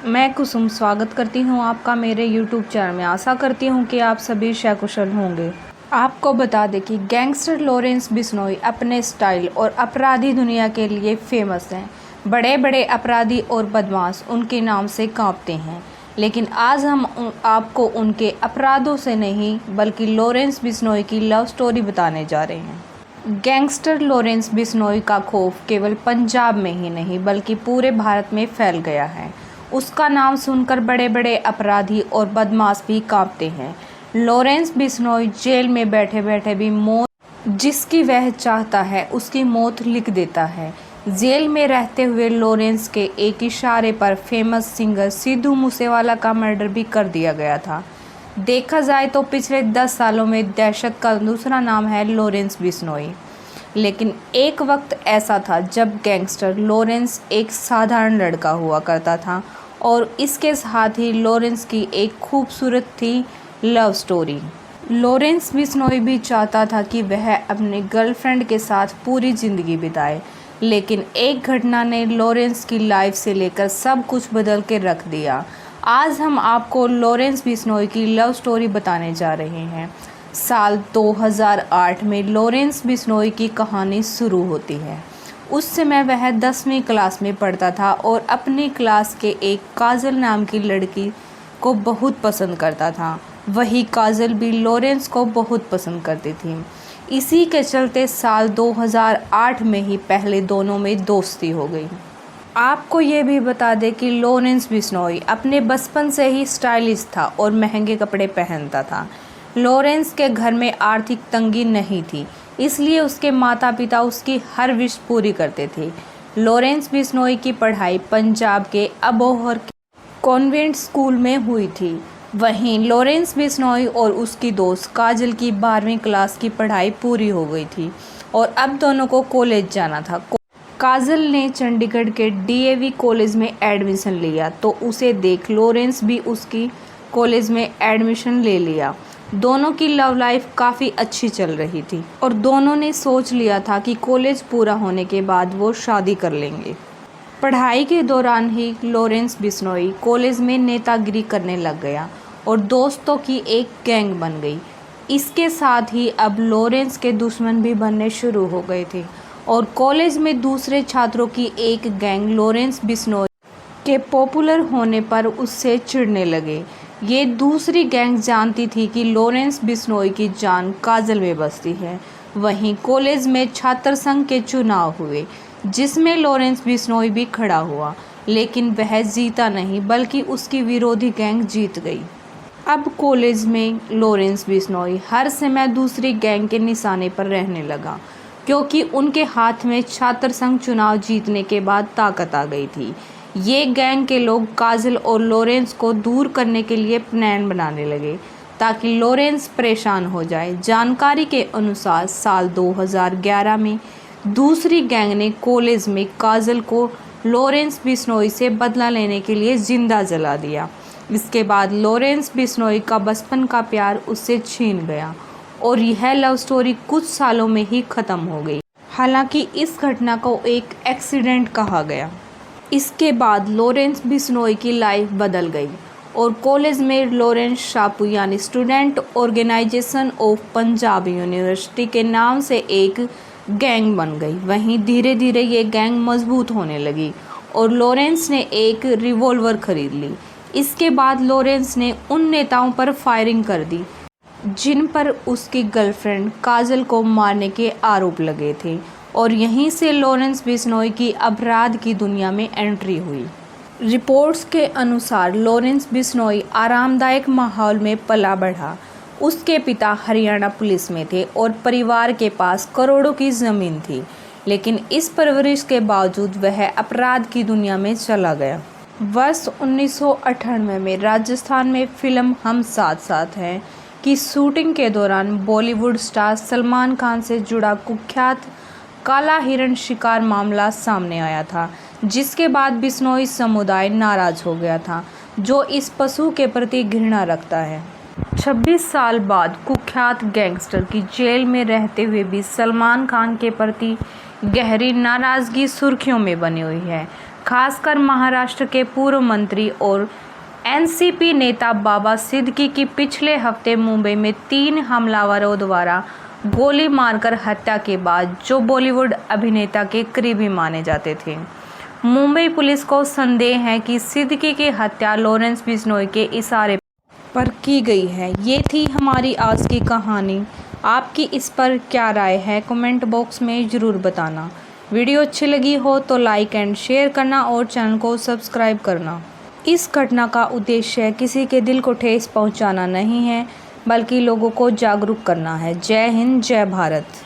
मैं कुसुम स्वागत करती हूँ आपका मेरे YouTube चैनल में। आशा करती हूँ कि आप सभी सकुशल होंगे। आपको बता दें कि गैंगस्टर लॉरेंस बिश्नोई अपने स्टाइल और अपराधी दुनिया के लिए फेमस हैं। बड़े बड़े अपराधी और बदमाश उनके नाम से कांपते हैं, लेकिन आज हम आपको उनके अपराधों से नहीं बल्कि लॉरेंस बिश्नोई की लव स्टोरी बताने जा रहे हैं। गैंगस्टर लॉरेंस बिश्नोई का खौफ केवल पंजाब में ही नहीं बल्कि पूरे भारत में फैल गया है। उसका नाम सुनकर बड़े बड़े अपराधी और बदमाश भी कांपते हैं। लॉरेंस बिश्नोई जेल में बैठे बैठे भी मौत जिसकी वह चाहता है उसकी मौत लिख देता है। जेल में रहते हुए लॉरेंस के एक इशारे पर फेमस सिंगर सिद्धू मूसेवाला का मर्डर भी कर दिया गया था। देखा जाए तो पिछले 10 सालों में दहशत का दूसरा नाम है लॉरेंस बिश्नोई। लेकिन एक वक्त ऐसा था जब गैंगस्टर लॉरेंस एक साधारण लड़का हुआ करता था और इसके साथ ही लॉरेंस की एक खूबसूरत थी लव स्टोरी। लॉरेंस बिश्नोई भी चाहता था कि वह अपने गर्लफ्रेंड के साथ पूरी ज़िंदगी बिताए, लेकिन एक घटना ने लॉरेंस की लाइफ से लेकर सब कुछ बदल के रख दिया। आज हम आपको लॉरेंस बिश्नोई की लव स्टोरी बताने जा रहे हैं। साल 2008 में लॉरेंस बिश्नोई की कहानी शुरू होती है। उस समय वह 10वीं क्लास में पढ़ता था और अपनी क्लास के एक काजल नाम की लड़की को बहुत पसंद करता था। वही काजल भी लॉरेंस को बहुत पसंद करती थी। इसी के चलते साल 2008 में ही पहले दोनों में दोस्ती हो गई। आपको ये भी बता दें कि लॉरेंस बिश्नोई अपने बचपन से ही स्टाइलिश था और महंगे कपड़े पहनता था। लॉरेंस के घर में आर्थिक तंगी नहीं थी, इसलिए उसके माता पिता उसकी हर विश पूरी करते थे। लॉरेंस बिश्नोई की पढ़ाई पंजाब के अबोहर कॉन्वेंट स्कूल में हुई थी। वहीं लॉरेंस बिश्नोई और उसकी दोस्त काजल की 12वीं क्लास की पढ़ाई पूरी हो गई थी और अब दोनों को कॉलेज जाना था। काजल ने चंडीगढ़ के डीएवी कॉलेज में एडमिशन लिया तो उसे देख लॉरेंस भी उसकी कॉलेज में एडमिशन ले लिया। दोनों की लव लाइफ काफ़ी अच्छी चल रही थी और दोनों ने सोच लिया था कि कॉलेज पूरा होने के बाद वो शादी कर लेंगे। पढ़ाई के दौरान ही लॉरेंस बिश्नोई कॉलेज में नेतागिरी करने लग गया और दोस्तों की एक गैंग बन गई। इसके साथ ही अब लॉरेंस के दुश्मन भी बनने शुरू हो गए थे और कॉलेज में दूसरे छात्रों की एक गैंग लॉरेंस बिश्नोई के पॉपुलर होने पर उससे चिढ़ने लगे। ये दूसरी गैंग जानती थी कि लॉरेंस बिश्नोई की जान काजल में बसती है। वहीं कॉलेज में छात्र संघ के चुनाव हुए जिसमें लॉरेंस बिश्नोई भी खड़ा हुआ, लेकिन वह जीता नहीं बल्कि उसकी विरोधी गैंग जीत गई। अब कॉलेज में लॉरेंस बिश्नोई हर समय दूसरी गैंग के निशाने पर रहने लगा, क्योंकि उनके हाथ में छात्र संघ चुनाव जीतने के बाद ताकत आ गई थी। ये गैंग के लोग काजल और लॉरेंस को दूर करने के लिए प्लान बनाने लगे ताकि लॉरेंस परेशान हो जाए। जानकारी के अनुसार साल 2011 में दूसरी गैंग ने कॉलेज में काजल को लॉरेंस बिश्नोई से बदला लेने के लिए जिंदा जला दिया। इसके बाद लॉरेंस बिश्नोई का बचपन का प्यार उससे छीन गया और यह लव स्टोरी कुछ सालों में ही ख़त्म हो गई। हालांकि इस घटना को एक एक्सीडेंट कहा गया। इसके बाद लॉरेंस बिश्नोई की लाइफ बदल गई और कॉलेज में लॉरेंस शापू यानी student organization of Panjab university के नाम से एक गैंग बन गई। वहीं धीरे धीरे ये गैंग मजबूत होने लगी और लॉरेंस ने एक रिवॉल्वर खरीद ली। इसके बाद लॉरेंस ने उन नेताओं पर फायरिंग कर दी जिन पर उसकी गर्लफ्रेंड काजल को मारने के आरोप लगे थे और यहीं से लॉरेंस बिश्नोई की अपराध की दुनिया में एंट्री हुई। रिपोर्ट्स के अनुसार लॉरेंस बिश्नोई आरामदायक माहौल में पला बढ़ा। उसके पिता हरियाणा पुलिस में थे और परिवार के पास करोड़ों की ज़मीन थी, लेकिन इस परवरिश के बावजूद वह अपराध की दुनिया में चला गया। वर्ष 1998 में राजस्थान में फिल्म हम साथ साथ हैं की शूटिंग के दौरान बॉलीवुड स्टार सलमान खान से जुड़ा कुख्यात काला हिरण शिकार मामला सामने आया था, जिसके बाद बिश्नोई समुदाय नाराज हो गया था जो इस पशु के प्रति घृणा रखता है। 26 साल बाद कुख्यात गैंगस्टर की जेल में रहते हुए भी सलमान खान के प्रति गहरी नाराज़गी सुर्खियों में बनी हुई है। खासकर महाराष्ट्र के पूर्व मंत्री और एनसीपी नेता बाबा सिद्दीकी की पिछले हफ्ते मुंबई में 3 हमलावरों द्वारा गोली मारकर हत्या के बाद, जो बॉलीवुड अभिनेता के करीबी माने जाते थे। मुंबई पुलिस को संदेह है कि सिद्दीकी की हत्या लॉरेंस बिश्नोई के इशारे पर की गई है। ये थी हमारी आज की कहानी। आपकी इस पर क्या राय है, कमेंट बॉक्स में ज़रूर बताना। वीडियो अच्छी लगी हो तो लाइक एंड शेयर करना और चैनल को सब्सक्राइब करना। इस घटना का उद्देश्य किसी के दिल को ठेस पहुंचाना नहीं है, बल्कि लोगों को जागरूक करना है। जय हिंद, जय भारत।